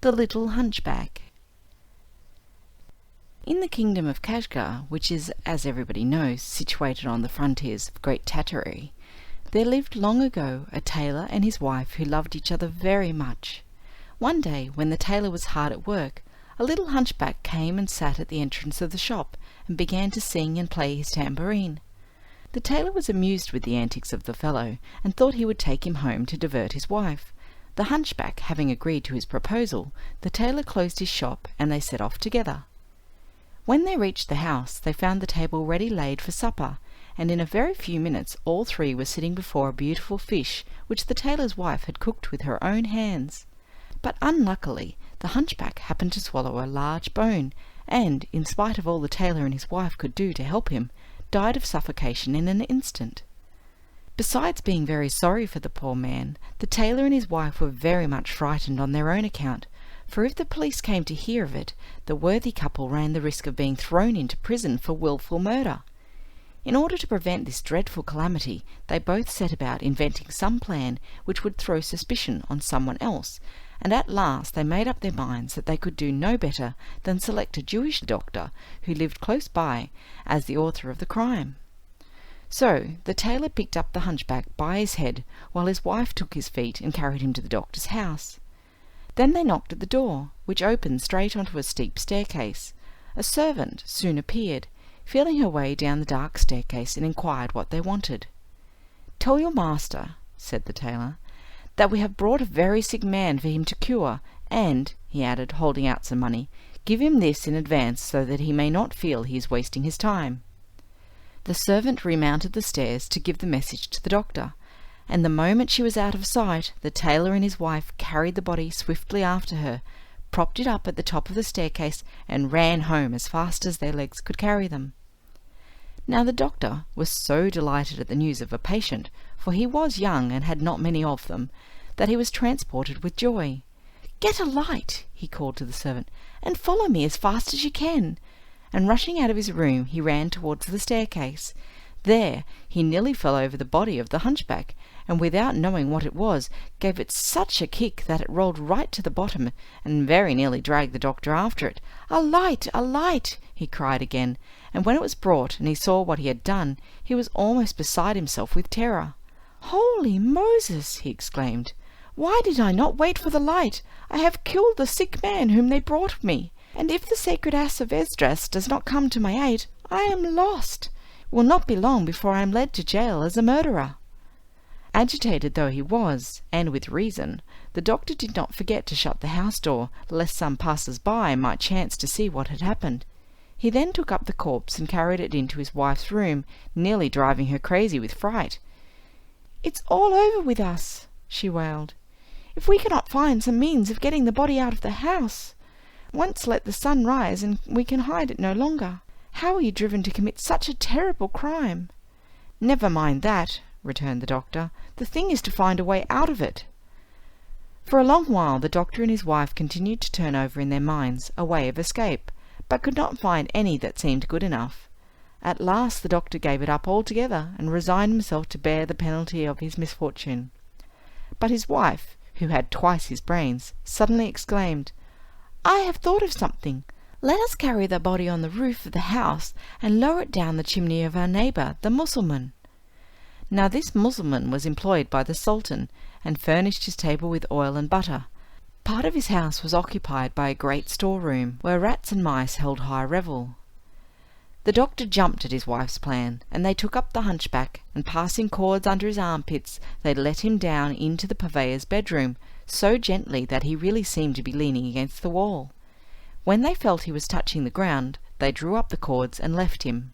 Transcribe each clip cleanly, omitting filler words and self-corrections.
The Little Hunchback. In the kingdom of Kashgar, which is, as everybody knows, situated on the frontiers of Great Tartary, there lived long ago a tailor and his wife who loved each other very much. One day, when the tailor was hard at work, a little hunchback came and sat at the entrance of the shop, and began to sing and play his tambourine. The tailor was amused with the antics of the fellow, and thought he would take him home to divert his wife. The hunchback having agreed to his proposal, the tailor closed his shop, and they set off together. When they reached the house, they found the table ready laid for supper, and in a very few minutes all three were sitting before a beautiful fish, which the tailor's wife had cooked with her own hands. But unluckily the hunchback happened to swallow a large bone, and, in spite of all the tailor and his wife could do to help him, died of suffocation in an instant. Besides being very sorry for the poor man, the tailor and his wife were very much frightened on their own account, for if the police came to hear of it, the worthy couple ran the risk of being thrown into prison for wilful murder. In order to prevent this dreadful calamity, they both set about inventing some plan which would throw suspicion on someone else, and at last they made up their minds that they could do no better than select a Jewish doctor who lived close by as the author of the crime. So the tailor picked up the hunchback by his head, while his wife took his feet and carried him to the doctor's house. Then they knocked at the door, which opened straight onto a steep staircase. A servant soon appeared, feeling her way down the dark staircase, and inquired what they wanted. "Tell your master," said the tailor, "that we have brought a very sick man for him to cure, and," he added, holding out some money, "give him this in advance, so that he may not feel he is wasting his time." The servant remounted the stairs to give the message to the doctor, and the moment she was out of sight, the tailor and his wife carried the body swiftly after her, propped it up at the top of the staircase, and ran home as fast as their legs could carry them. Now the doctor was so delighted at the news of a patient, for he was young and had not many of them, that he was transported with joy. "Get a light," he called to the servant, "and follow me as fast as you can." And rushing out of his room, he ran towards the staircase. There he nearly fell over the body of the hunchback, and without knowing what it was, gave it such a kick that it rolled right to the bottom, and very nearly dragged the doctor after it. "A light! A light!" he cried again, and when it was brought, and he saw what he had done, he was almost beside himself with terror. "Holy Moses!" he exclaimed, "why did I not wait for the light? I have killed the sick man whom they brought me, and if the sacred ass of Esdras does not come to my aid, I am lost. It will not be long before I am led to jail as a murderer." Agitated though he was, and with reason, the doctor did not forget to shut the house door, lest some passers-by might chance to see what had happened. He then took up the corpse and carried it into his wife's room, nearly driving her crazy with fright. "It's all over with us," she wailed, "if we cannot find some means of getting the body out of the house. Once let the sun rise, and we can hide it no longer. How were you driven to commit such a terrible crime?" "Never mind that," returned the doctor. "The thing is to find a way out of it." For a long while the doctor and his wife continued to turn over in their minds a way of escape, but could not find any that seemed good enough. At last the doctor gave it up altogether, and resigned himself to bear the penalty of his misfortune. But his wife, who had twice his brains, suddenly exclaimed, "I have thought of something. Let us carry the body on the roof of the house, and lower it down the chimney of our neighbour, the Mussulman." Now this Mussulman was employed by the Sultan, and furnished his table with oil and butter. Part of his house was occupied by a great storeroom, where rats and mice held high revel. The doctor jumped at his wife's plan, and they took up the hunchback, and passing cords under his armpits, they let him down into the purveyor's bedroom, so gently that he really seemed to be leaning against the wall. When they felt he was touching the ground, they drew up the cords and left him.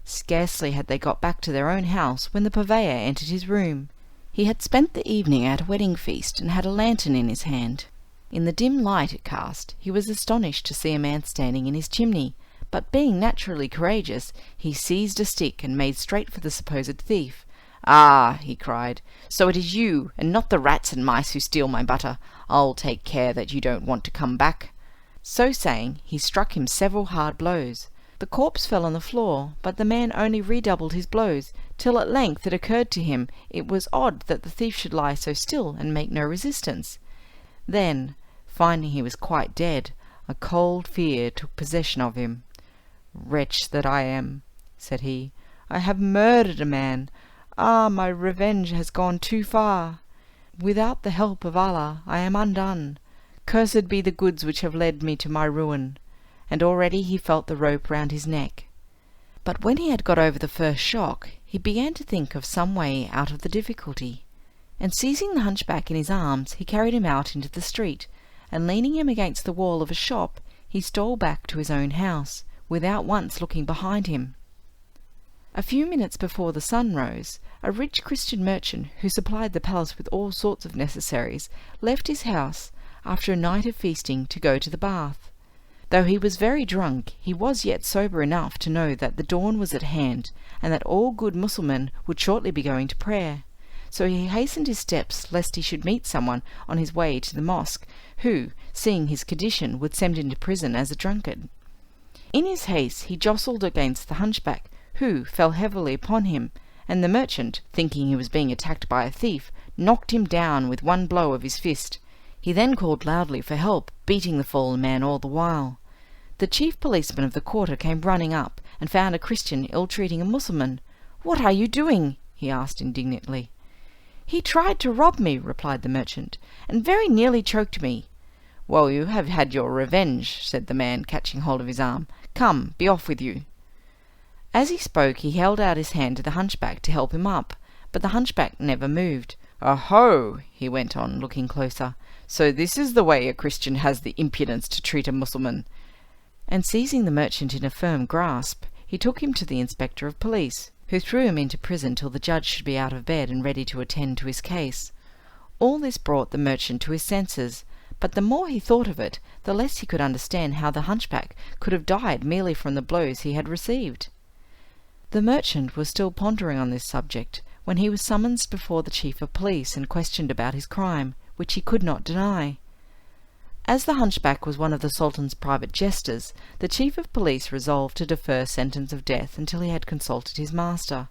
Scarcely had they got back to their own house when the purveyor entered his room. He had spent the evening at a wedding feast, and had a lantern in his hand. In the dim light it cast, he was astonished to see a man standing in his chimney, but being naturally courageous, he seized a stick and made straight for the supposed thief. "Ah," he cried, "so it is you, and not the rats and mice who steal my butter. I'll take care that you don't want to come back." So saying, he struck him several hard blows. The corpse fell on the floor, but the man only redoubled his blows, till at length it occurred to him it was odd that the thief should lie so still and make no resistance. Then, Finding he was quite dead, a cold fear took possession of him. "Wretch that I am," said he, "I have murdered a man. Ah, my revenge has gone too far. Without the help of Allah I am undone. Cursed be the goods which have led me to my ruin." And already he felt the rope round his neck. But when he had got over the first shock, he began to think of some way out of the difficulty, and seizing the hunchback in his arms, he carried him out into the street, and leaning him against the wall of a shop, he stole back to his own house, without once looking behind him. A few minutes before the sun rose, a rich Christian merchant, who supplied the palace with all sorts of necessaries, left his house, after a night of feasting, to go to the bath. Though he was very drunk, he was yet sober enough to know that the dawn was at hand, and that all good Mussulmen would shortly be going to prayer. So he hastened his steps, lest he should meet someone on his way to the mosque, who, seeing his condition, would send him to prison as a drunkard. In his haste he jostled against the hunchback, who fell heavily upon him, and the merchant, thinking he was being attacked by a thief, knocked him down with one blow of his fist. He then called loudly for help, beating the fallen man all the while. The chief policeman of the quarter came running up, and found a Christian ill-treating a Mussulman. "What are you doing?" he asked indignantly. "He tried to rob me," replied the merchant, "and very nearly choked me." "Well, you have had your revenge," said the man, catching hold of his arm. "Come, be off with you." As he spoke he held out his hand to the hunchback to help him up, but the hunchback never moved. "Oho!" he went on, looking closer. "So this is the way a Christian has the impudence to treat a Mussulman." And seizing the merchant in a firm grasp, he took him to the inspector of police, who threw him into prison till the judge should be out of bed and ready to attend to his case. All this brought the merchant to his senses, but the more he thought of it, the less he could understand how the hunchback could have died merely from the blows he had received. The merchant was still pondering on this subject, when he was summoned before the chief of police and questioned about his crime, which he could not deny. As the hunchback was one of the Sultan's private jesters, the chief of police resolved to defer sentence of death until he had consulted his master.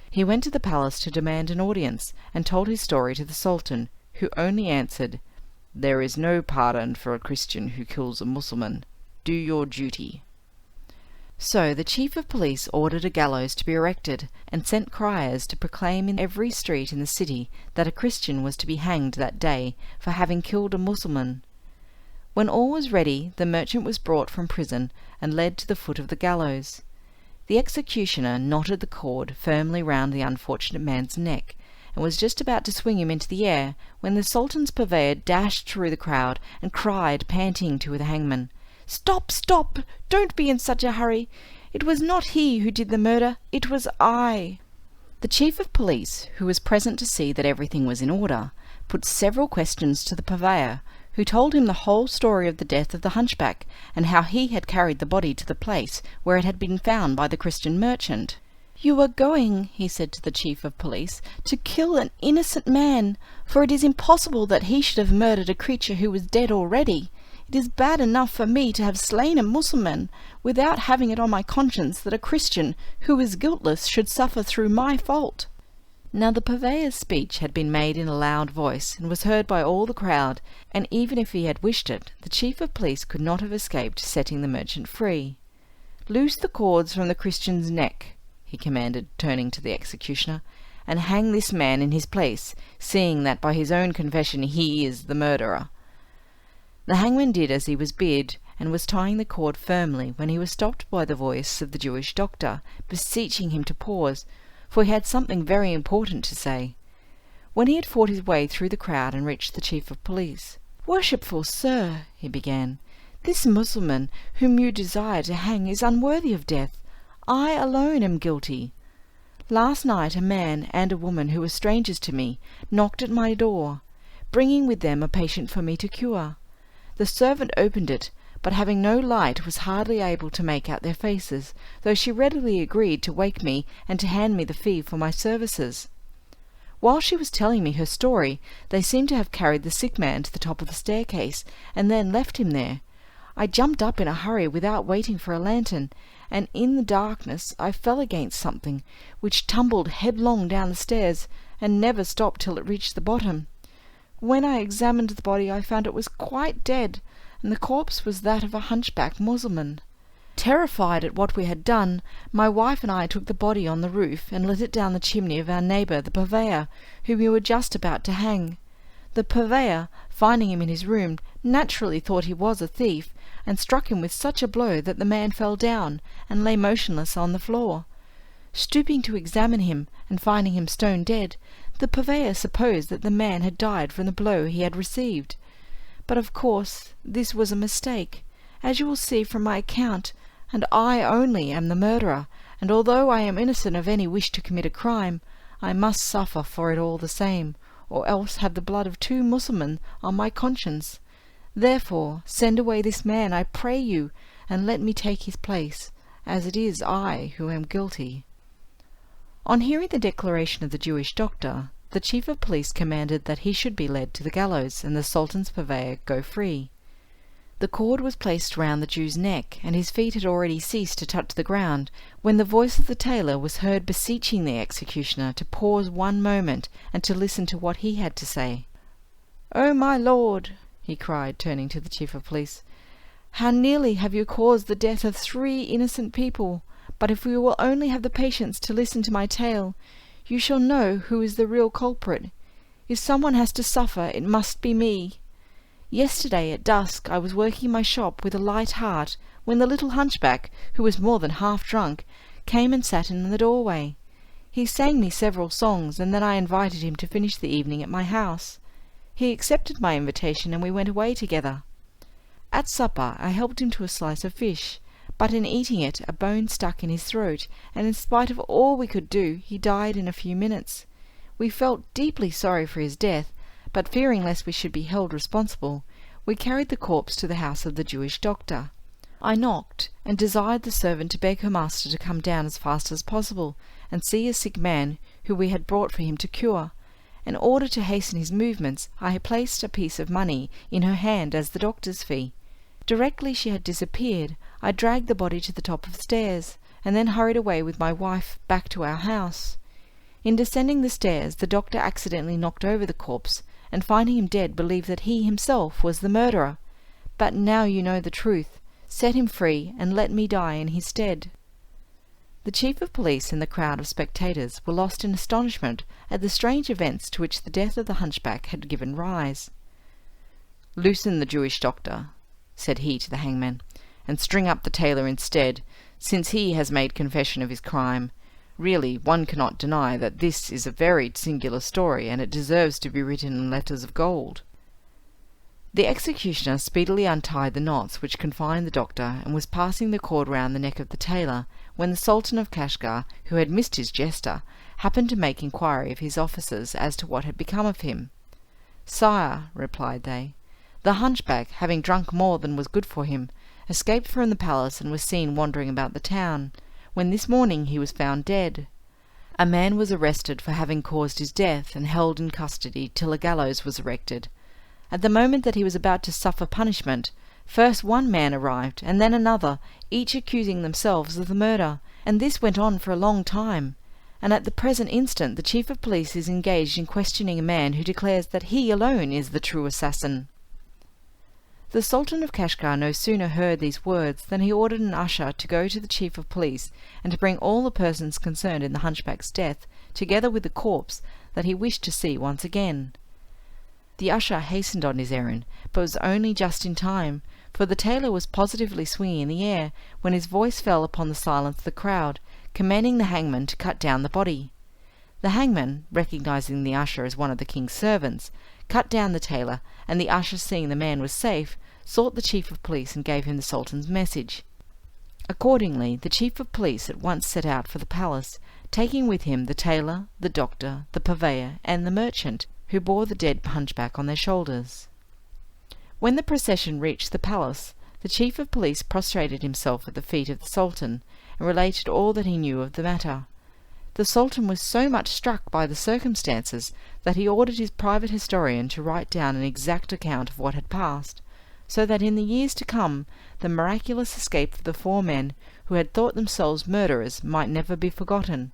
He went to the palace to demand an audience, and told his story to the Sultan, who only answered, "There is no pardon for a Christian who kills a Mussulman. Do your duty." So the chief of police ordered a gallows to be erected, and sent criers to proclaim in every street in the city that a Christian was to be hanged that day for having killed a Mussulman. When all was ready, the merchant was brought from prison and led to the foot of the gallows. The executioner knotted the cord firmly round the unfortunate man's neck, and was just about to swing him into the air, when the Sultan's purveyor dashed through the crowd, and cried, panting, to the hangman, "Stop, stop! Don't be in such a hurry! It was not he who did the murder, it was I." The chief of police, who was present to see that everything was in order, put several questions to the purveyor, who told him the whole story of the death of the hunchback, and how he had carried the body to the place where it had been found by the Christian merchant. "You are going," he said to the chief of police, "to kill an innocent man, for it is impossible that he should have murdered a creature who was dead already. It is bad enough for me to have slain a Mussulman, without having it on my conscience that a Christian, who is guiltless, should suffer through my fault." Now the purveyor's speech had been made in a loud voice, and was heard by all the crowd, and even if he had wished it, the chief of police could not have escaped setting the merchant free. "Loose the cords from the Christian's neck," he commanded, turning to the executioner, "and hang this man in his place, seeing that by his own confession he is the murderer." The hangman did as he was bid, and was tying the cord firmly, when he was stopped by the voice of the Jewish doctor, beseeching him to pause, for he had something very important to say. When he had fought his way through the crowd and reached the chief of police, "Worshipful sir," he began, "this Mussulman whom you desire to hang is unworthy of death. I alone am guilty. Last night a man and a woman who were strangers to me knocked at my door, bringing with them a patient for me to cure. The servant opened it, but having no light was hardly able to make out their faces, though she readily agreed to wake me and to hand me the fee for my services. While she was telling me her story, they seemed to have carried the sick man to the top of the staircase, and then left him there. I jumped up in a hurry without waiting for a lantern, and in the darkness I fell against something, which tumbled headlong down the stairs, and never stopped till it reached the bottom. When I examined the body I found it was quite dead, and the corpse was that of a hunchback Mussulman. Terrified at what we had done, my wife and I took the body on the roof and let it down the chimney of our neighbour the purveyor, whom we were just about to hang. The purveyor, finding him in his room, naturally thought he was a thief, and struck him with such a blow that the man fell down, and lay motionless on the floor. Stooping to examine him, and finding him stone dead, the purveyor supposed that the man had died from the blow he had received. But of course this was a mistake, as you will see from my account, and I only am the murderer, and although I am innocent of any wish to commit a crime, I must suffer for it all the same, or else have the blood of 2 Mussulmen on my conscience. Therefore send away this man, I pray you, and let me take his place, as it is I who am guilty." On hearing the declaration of the Jewish doctor, the chief of police commanded that he should be led to the gallows, and the Sultan's purveyor go free. The cord was placed round the Jew's neck, and his feet had already ceased to touch the ground, when the voice of the tailor was heard beseeching the executioner to pause one moment, and to listen to what he had to say. "Oh, my lord," he cried, turning to the chief of police, "how nearly have you caused the death of 3 innocent people! But if you will only have the patience to listen to my tale, you shall know who is the real culprit. If someone has to suffer, it must be me. Yesterday at dusk I was working in my shop with a light heart, when the little hunchback, who was more than half drunk, came and sat in the doorway. He sang me several songs, and then I invited him to finish the evening at my house. He accepted my invitation, and we went away together. At supper I helped him to a slice of fish, but in eating it a bone stuck in his throat, and in spite of all we could do, he died in a few minutes. We felt deeply sorry for his death, but fearing lest we should be held responsible, we carried the corpse to the house of the Jewish doctor. I knocked, and desired the servant to beg her master to come down as fast as possible, and see a sick man who we had brought for him to cure. In order to hasten his movements, I had placed a piece of money in her hand as the doctor's fee. Directly she had disappeared, I dragged the body to the top of the stairs, and then hurried away with my wife back to our house. In descending the stairs, the doctor accidentally knocked over the corpse, and finding him dead, believed that he himself was the murderer. But now you know the truth. Set him free, and let me die in his stead." The chief of police and the crowd of spectators were lost in astonishment at the strange events to which the death of the hunchback had given rise. "Loosen the Jewish doctor," said he to the hangman, "and string up the tailor instead, since he has made confession of his crime. Really, one cannot deny that this is a very singular story, and it deserves to be written in letters of gold." The executioner speedily untied the knots which confined the doctor, and was passing the cord round the neck of the tailor, when the Sultan of Kashgar, who had missed his jester, happened to make inquiry of his officers as to what had become of him. "Sire," replied they, "the hunchback, having drunk more than was good for him, escaped from the palace and was seen wandering about the town, when this morning he was found dead. A man was arrested for having caused his death, and held in custody till a gallows was erected. At the moment that he was about to suffer punishment, first one man arrived, and then another, each accusing themselves of the murder, and this went on for a long time, and at the present instant the chief of police is engaged in questioning a man who declares that he alone is the true assassin." The Sultan of Kashgar no sooner heard these words than he ordered an usher to go to the chief of police, and to bring all the persons concerned in the hunchback's death, together with the corpse, that he wished to see once again. The usher hastened on his errand, but was only just in time, for the tailor was positively swinging in the air, when his voice fell upon the silence of the crowd, commanding the hangman to cut down the body. The hangman, recognizing the usher as one of the king's servants, cut down the tailor, and the usher, seeing the man was safe, sought the chief of police and gave him the Sultan's message. Accordingly, the chief of police at once set out for the palace, taking with him the tailor, the doctor, the purveyor, and the merchant, who bore the dead hunchback on their shoulders. When the procession reached the palace, the chief of police prostrated himself at the feet of the Sultan, and related all that he knew of the matter. The Sultan was so much struck by the circumstances that he ordered his private historian to write down an exact account of what had passed, so that in the years to come the miraculous escape of the 4 men who had thought themselves murderers might never be forgotten.